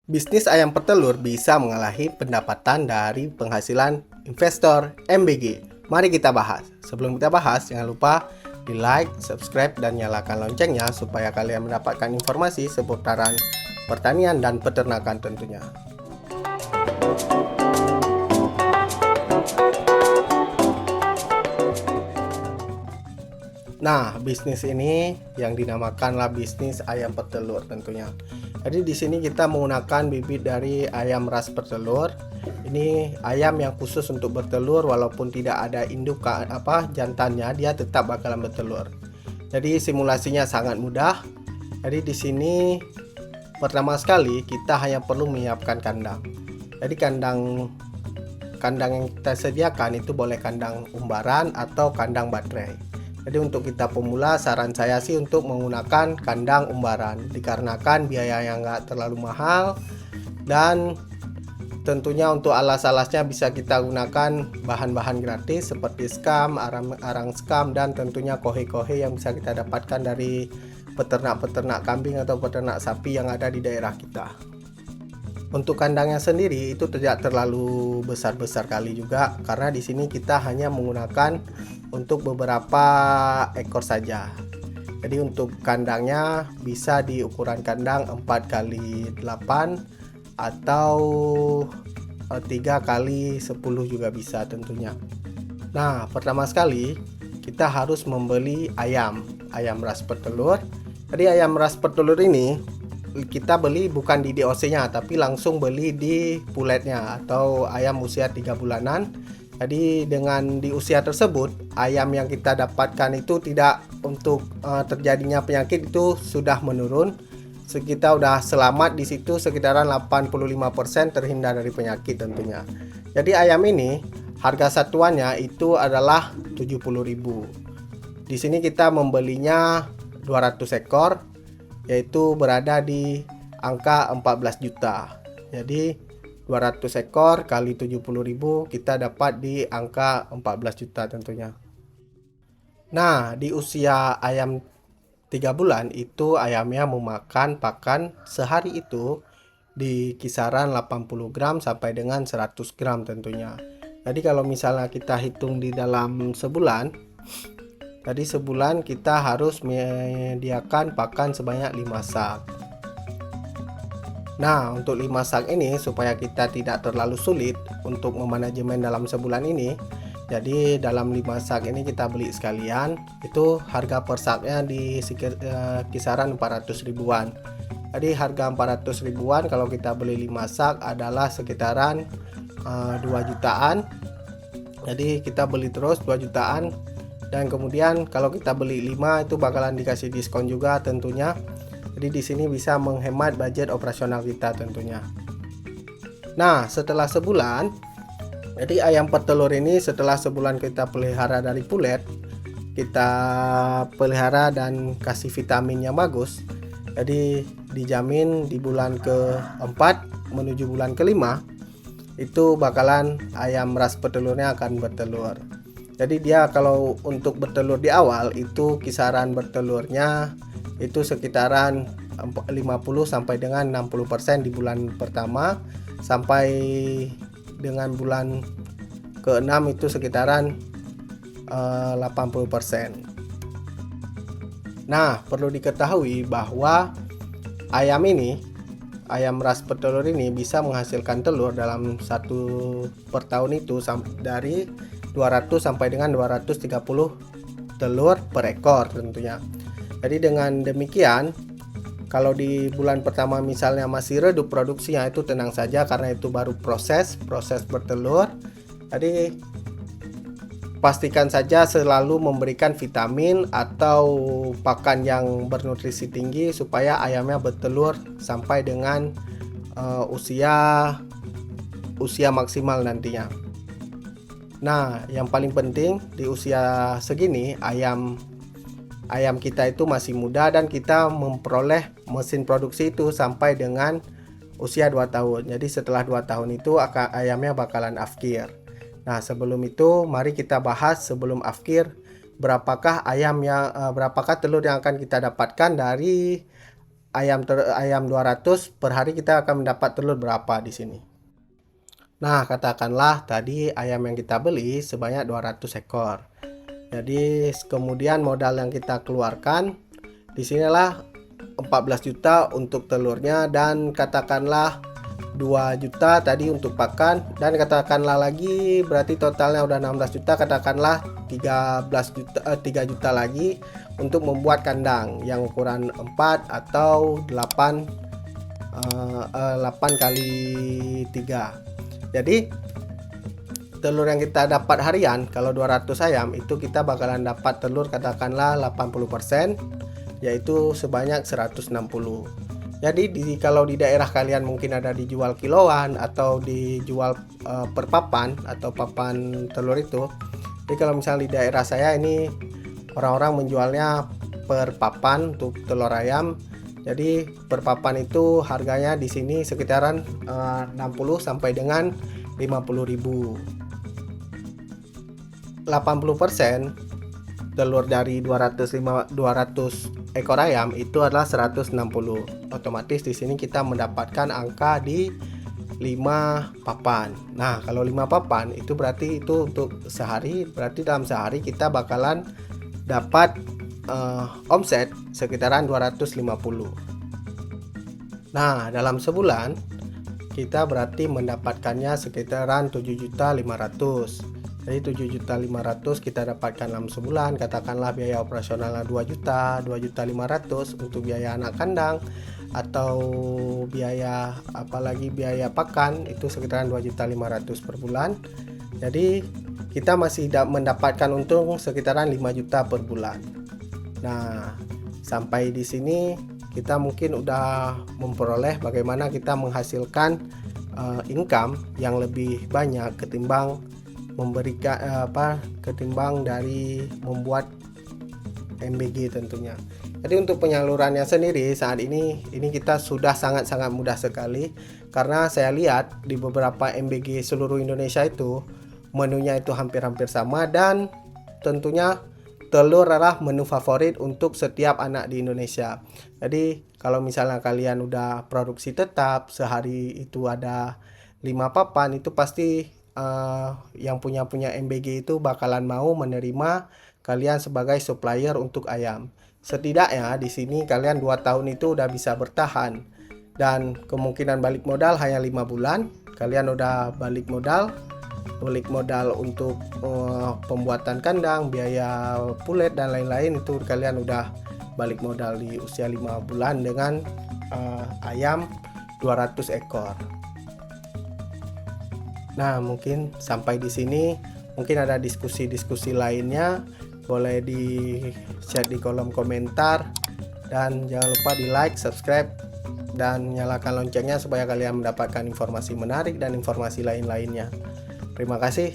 Bisnis ayam petelur bisa mengalahi pendapatan dari penghasilan investor MBG. Mari kita bahas. Sebelum kita bahas, jangan lupa di like, subscribe, dan nyalakan loncengnya supaya kalian mendapatkan informasi seputaran pertanian dan peternakan tentunya. Nah, bisnis ini yang dinamakanlah bisnis ayam petelur tentunya. Jadi di sini kita menggunakan bibit dari ayam ras petelur. Ini ayam yang khusus untuk bertelur, walaupun tidak ada induk jantannya, dia tetap bakalan bertelur. Jadi simulasinya sangat mudah. Jadi di sini pertama sekali kita hanya perlu menyiapkan kandang. Jadi kandang yang kita sediakan itu boleh kandang umbaran atau kandang baterai. Jadi untuk kita pemula, saran saya sih untuk menggunakan kandang umbaran, dikarenakan biayanya nggak terlalu mahal, dan tentunya untuk alas-alasnya bisa kita gunakan bahan-bahan gratis seperti skam, arang skam, dan tentunya kohe-kohe yang bisa kita dapatkan dari peternak-peternak kambing atau peternak sapi yang ada di daerah kita. Untuk kandangnya sendiri itu tidak terlalu besar-besar kali juga, karena di sini kita hanya menggunakan untuk beberapa ekor saja. Jadi untuk kandangnya bisa di ukuran kandang 4x8 atau 3x10 juga bisa tentunya. Nah, pertama sekali kita harus membeli ayam ras petelur. Jadi ayam ras petelur ini kita beli bukan di DOC-nya, tapi langsung beli di puletnya atau ayam usia 3 bulanan. Jadi dengan di usia tersebut, ayam yang kita dapatkan itu tidak untuk terjadinya penyakit itu sudah menurun. Kita udah selamat di situ, sekitaran 85% terhindar dari penyakit tentunya. Jadi ayam ini harga satuannya itu adalah 70.000. Di sini kita membelinya 200 ekor, yaitu berada di angka 14 juta. Jadi 200 ekor kali 70.000 kita dapat di angka 14 juta tentunya. Nah, di usia ayam 3 bulan itu ayamnya memakan pakan sehari itu di kisaran 80 gram sampai dengan 100 gram tentunya. Jadi kalau misalnya kita hitung di dalam sebulan, jadi sebulan kita harus menyediakan pakan sebanyak 5 sak. Nah, untuk 5 sak ini supaya kita tidak terlalu sulit untuk memanajemen dalam sebulan ini, jadi dalam 5 sak ini kita beli sekalian, itu harga per saknya di kisaran 400 ribuan. Jadi harga 400 ribuan kalau kita beli 5 sak adalah sekitaran 2 jutaan. Jadi kita beli terus 2 jutaan, dan kemudian kalau kita beli 5 itu bakalan dikasih diskon juga tentunya. Jadi di sini bisa menghemat budget operasional kita tentunya. Nah, setelah sebulan, jadi ayam petelur ini setelah sebulan kita pelihara dari pulet, kita pelihara dan kasih vitamin yang bagus. Jadi dijamin di bulan keempat menuju bulan kelima itu bakalan ayam ras petelurnya akan bertelur. Jadi dia kalau untuk bertelur di awal itu kisaran bertelurnya itu sekitaran 50 sampai dengan 60% di bulan pertama, sampai dengan bulan ke-6 itu sekitaran 80%. Nah, perlu diketahui bahwa ayam ras petelur ini bisa menghasilkan telur dalam satu per tahun itu dari 200 sampai dengan 230 telur per ekor tentunya. Jadi dengan demikian, kalau di bulan pertama misalnya masih redup produksinya, itu tenang saja karena itu baru proses bertelur. Jadi pastikan saja selalu memberikan vitamin atau pakan yang bernutrisi tinggi supaya ayamnya bertelur sampai dengan usia maksimal nantinya. Nah, yang paling penting di usia segini ayam kita itu masih muda dan kita memperoleh mesin produksi itu sampai dengan usia 2 tahun. Jadi setelah 2 tahun itu ayamnya bakalan afkir. Nah, sebelum itu mari kita bahas sebelum afkir berapakah telur yang akan kita dapatkan dari ayam 200 per hari kita akan mendapat telur berapa di sini. Nah, katakanlah tadi ayam yang kita beli sebanyak 200 ekor. Jadi kemudian modal yang kita keluarkan di sinilah 14 juta untuk telurnya, dan katakanlah 2 juta tadi untuk pakan, dan katakanlah lagi berarti totalnya udah 16 juta, katakanlah 3 juta lagi untuk membuat kandang yang ukuran 4 atau 8 kali 3. Jadi telur yang kita dapat harian kalau 200 ayam itu kita bakalan dapat telur katakanlah 80%, yaitu sebanyak 160. Jadi kalau di daerah kalian mungkin ada dijual kiloan atau dijual per papan atau papan telur itu. Jadi kalau misalnya di daerah saya ini orang-orang menjualnya per papan untuk telur ayam. Jadi per papan itu harganya di sini sekitaran 60 sampai dengan 50.000. 80% telur dari 200 ekor ayam itu adalah 160. Otomatis di sini kita mendapatkan angka di 5 papan. Nah, kalau 5 papan itu berarti itu untuk sehari, berarti dalam sehari kita bakalan dapat omset sekitaran 250. Nah, dalam sebulan kita berarti mendapatkannya sekitaran 7.500.000. Jadi 7.500.000 kita dapatkan dalam sebulan. Katakanlah biaya operasionalnya 2 juta, 2.500.000 untuk biaya anak kandang atau biaya apalagi biaya pakan itu sekitaran 2.500.000 per bulan. Jadi kita masih mendapatkan untung sekitaran 5 juta per bulan. Nah, sampai di sini kita mungkin udah memperoleh bagaimana kita menghasilkan income yang lebih banyak ketimbang memberikan ketimbang dari membuat MBG tentunya. Jadi untuk penyalurannya sendiri saat ini kita sudah sangat-sangat mudah sekali, karena saya lihat di beberapa MBG seluruh Indonesia itu menunya itu hampir-hampir sama, dan tentunya telur adalah menu favorit untuk setiap anak di Indonesia. Jadi kalau misalnya kalian udah produksi tetap sehari itu ada 5 papan, itu pasti yang punya MBG itu bakalan mau menerima kalian sebagai supplier untuk ayam. Setidaknya di sini kalian 2 tahun itu udah bisa bertahan, dan kemungkinan balik modal hanya 5 bulan. Kalian udah balik modal untuk pembuatan kandang, biaya pulet dan lain-lain, itu kalian udah balik modal di usia 5 bulan dengan ayam 200 ekor. Nah, mungkin sampai di sini. Mungkin ada diskusi-diskusi lainnya, boleh di chat di kolom komentar, dan jangan lupa di like, subscribe, dan nyalakan loncengnya supaya kalian mendapatkan informasi menarik dan informasi lain-lainnya. Terima kasih.